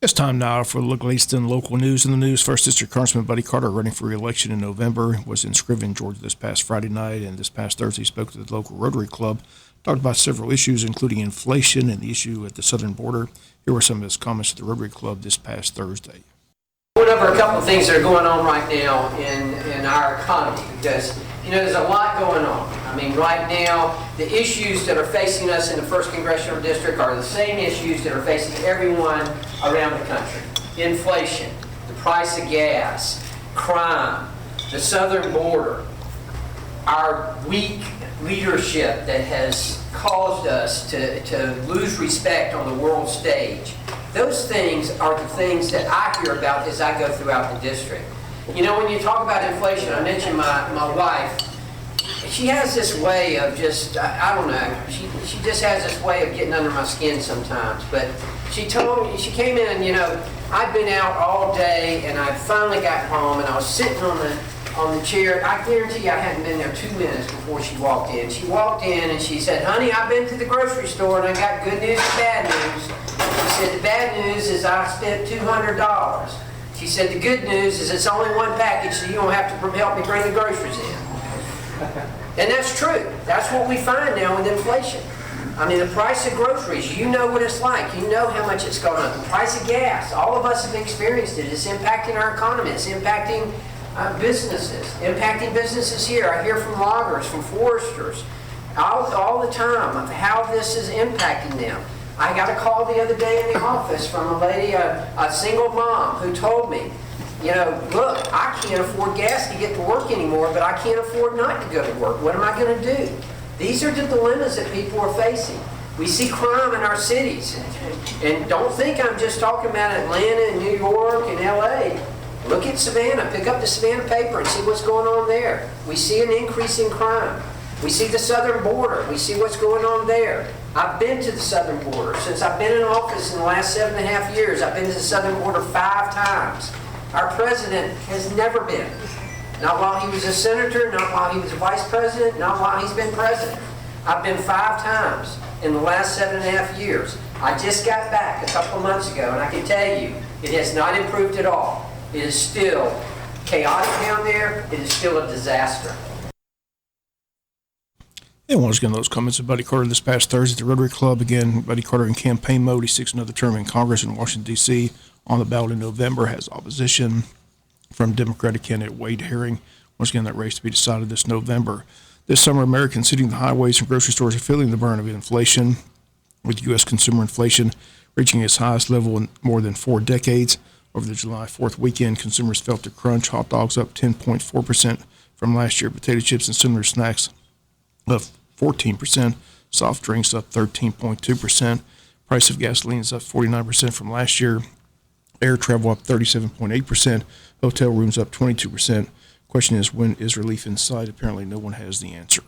It's time now for the latest in local news. In the news, First District Congressman Buddy Carter, running for re-election in November, was in Scriven, Georgia this past Friday night, and this past Thursday spoke to the local Rotary Club, talked about several issues, including inflation and the issue at the southern border. Here were some of his comments at the Rotary Club this past Thursday. Went over a couple of things that are going on right now in our economy because, there's a lot going on. I mean, right now, the issues that are facing us in the 1st Congressional District are the same issues that are facing everyone around the country. Inflation, the price of gas, crime, the southern border, our weak leadership that has caused us to lose respect on the world stage. Those things are the things that I hear about as I go throughout the district. When you talk about inflation, I mentioned my wife. She has this way of just, I don't know, she just has this way of getting under my skin sometimes. But she told me, she came in, I'd been out all day and I finally got home and I was sitting on the chair. I guarantee you I hadn't been there 2 minutes before she walked in. She walked in and she said, "Honey, I've been to the grocery store and I got good news and bad news." She said, "The bad news is I spent $200. She said, "The good news is it's only one package, so you don't have to help me bring the groceries in." And that's true. That's what we find now with inflation. I mean, the price of groceries, you know what it's like. You know how much it's gone up. The price of gas, all of us have experienced it. It's impacting our economy. It's impacting businesses here. I hear from loggers, from foresters, all the time of how this is impacting them. I got a call the other day in the office from a lady, a single mom, who told me, "Look, I can't afford gas to get to work anymore, but I can't afford not to go to work. What am I going to do?" These are the dilemmas that people are facing. We see crime in our cities. And don't think I'm just talking about Atlanta and New York and LA. Look at Savannah. Pick up the Savannah paper and see what's going on there. We see an increase in crime. We see the southern border. We see what's going on there. I've been to the southern border. Since I've been in office in the last 7.5 years, I've been to the southern border 5 times. Our president has never been. Not while he was a senator, not while he was a vice president, not while he's been president. I've been 5 times in the last 7.5 years. I just got back a couple of months ago, and I can tell you, it has not improved at all. It is still chaotic down there. It is still a disaster. And once again, those comments of Buddy Carter this past Thursday at the Rotary Club. Again, Buddy Carter in campaign mode. He seeks another term in Congress in Washington, D.C. On the ballot in November, has opposition from Democratic candidate Wade Herring. Once again, that race to be decided this November. This summer, Americans hitting the highways and grocery stores are feeling the burn of inflation, with U.S. consumer inflation reaching its highest level in more than 4 decades. Over the July 4th weekend, consumers felt the crunch. Hot dogs up 10.4% from last year. Potato chips and similar snacks up 14%. Soft drinks up 13.2%. Price of gasoline is up 49% from last year. Air travel up 37.8%. Hotel rooms up 22%. Question is, when is relief in sight? Apparently no one has the answer.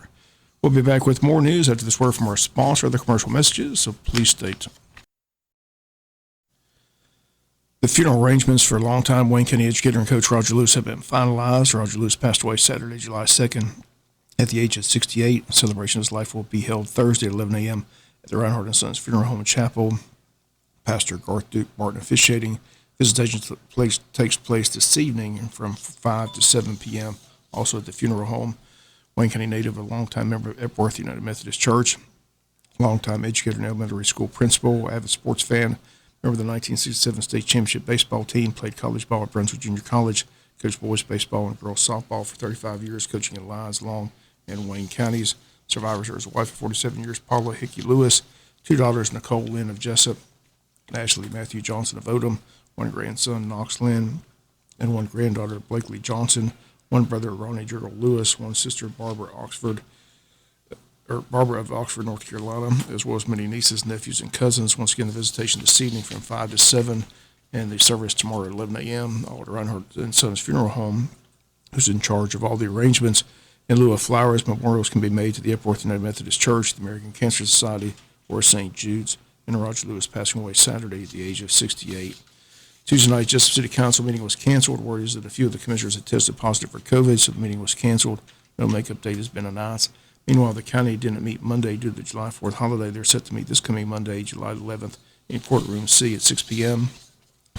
We'll be back with more news after this word from our sponsor, other commercial messages, so please stay tuned. The funeral arrangements for longtime Wayne County educator and coach Roger Lewis have been finalized. Roger Lewis passed away Saturday, July 2nd at the age of 68. A celebration of his life will be held Thursday at 11 a.m. at the Reinhardt & Sons Funeral Home and Chapel. Pastor Garth Duke Martin officiating. Visitation takes place this evening from 5 to 7 p.m. Also at the funeral home. Wayne County native, a longtime member of Epworth United Methodist Church, longtime educator and elementary school principal, avid sports fan, member of the 1967 state championship baseball team, played college ball at Brunswick Junior College, coached boys baseball and girls softball for 35 years, coaching in Lyons, Long, and Wayne counties. Survivors are his wife of 47 years, Paula Hickey Lewis, 2 daughters, Nicole Lynn of Jesup, Ashley Matthew Johnson of Odom, 1 grandson, Knox Lynn, and 1 granddaughter, Blakely Johnson, 1 brother, Ronnie Gerald Lewis, 1 sister, Barbara of Oxford, North Carolina, as well as many nieces, nephews, and cousins. Once again, the visitation this evening from 5 to 7, and the service tomorrow at 11 a.m. All at Reinhardt & Sons Funeral Home, who's in charge of all the arrangements. In lieu of flowers, memorials can be made to the Epworth United Methodist Church, the American Cancer Society, or St. Jude's. And Roger Lewis passing away Saturday at the age of 68. Tuesday night, Jesup City Council meeting was canceled. Word is that a few of the commissioners had tested positive for COVID, so the meeting was canceled. No makeup date has been announced. Meanwhile, the county didn't meet Monday due to the July 4th holiday. They're set to meet this coming Monday, July 11th, in Courtroom C at 6 p.m.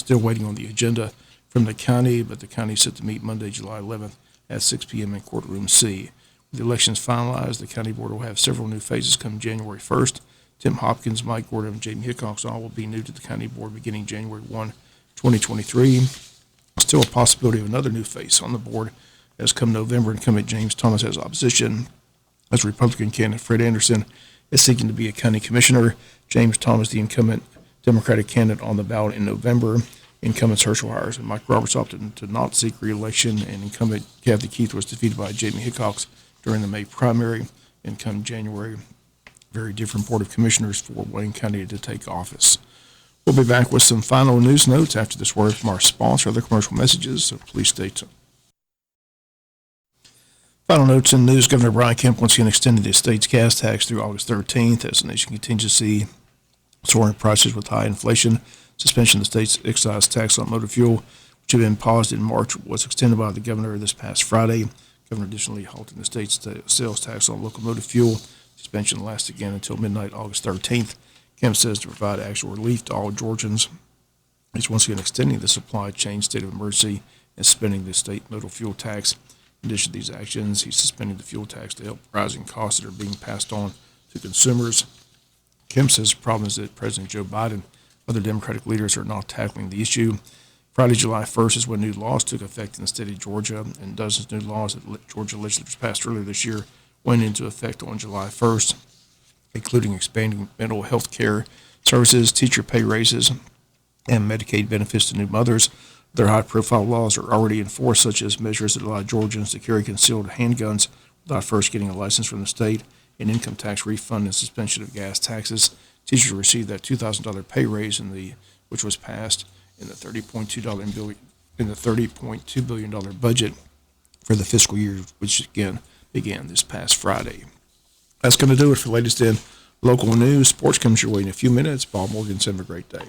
Still waiting on the agenda from the county, but the county is set to meet Monday, July 11th at 6 p.m. in Courtroom C. With the elections finalized, the county board will have several new faces come January 1st. Tim Hopkins, Mike Gordon, and Jamie Hickox all will be new to the county board beginning January 1, 2023. Still a possibility of another new face on the board as come November, incumbent James Thomas has opposition as Republican candidate Fred Anderson is seeking to be a county commissioner. James Thomas, the incumbent Democratic candidate on the ballot in November. Incumbents Herschel Hires and Mike Roberts opted to not seek re-election, and incumbent Kathy Keith was defeated by Jamie Hickox during the May primary. And come January, very different Board of Commissioners for Wayne County to take office. We'll be back with some final news notes after this word from our sponsor, other commercial messages, so please stay tuned. Final notes in news. Governor Brian Kemp once again extended the state's gas tax through August 13th as the nation continues to see soaring prices with high inflation. Suspension of the state's excise tax on motor fuel, which had been paused in March, was extended by the governor this past Friday. The governor additionally halted the state's sales tax on locomotive fuel. Suspension lasts again until midnight, August 13th. Kemp says to provide actual relief to all Georgians, he's once again extending the supply chain state of emergency and suspending the state motor fuel tax. In addition to these actions, he's suspending the fuel tax to help rising costs that are being passed on to consumers. Kemp says the problem is that President Joe Biden, other Democratic leaders are not tackling the issue. Friday, July 1st is when new laws took effect in the state of Georgia, and dozens of new laws that Georgia legislators passed earlier this year went into effect on July 1st, including expanding mental health care services, teacher pay raises, and Medicaid benefits to new mothers. Their high-profile laws are already enforced, such as measures that allow Georgians to carry concealed handguns without first getting a license from the state, an income tax refund, and suspension of gas taxes. Teachers received that $2,000 pay raise which was passed in the $30.2 billion budget for the fiscal year, which again began this past Friday. That's going to do it for the latest in local news. Sports comes your way in a few minutes. Bob Morgan, have a great day.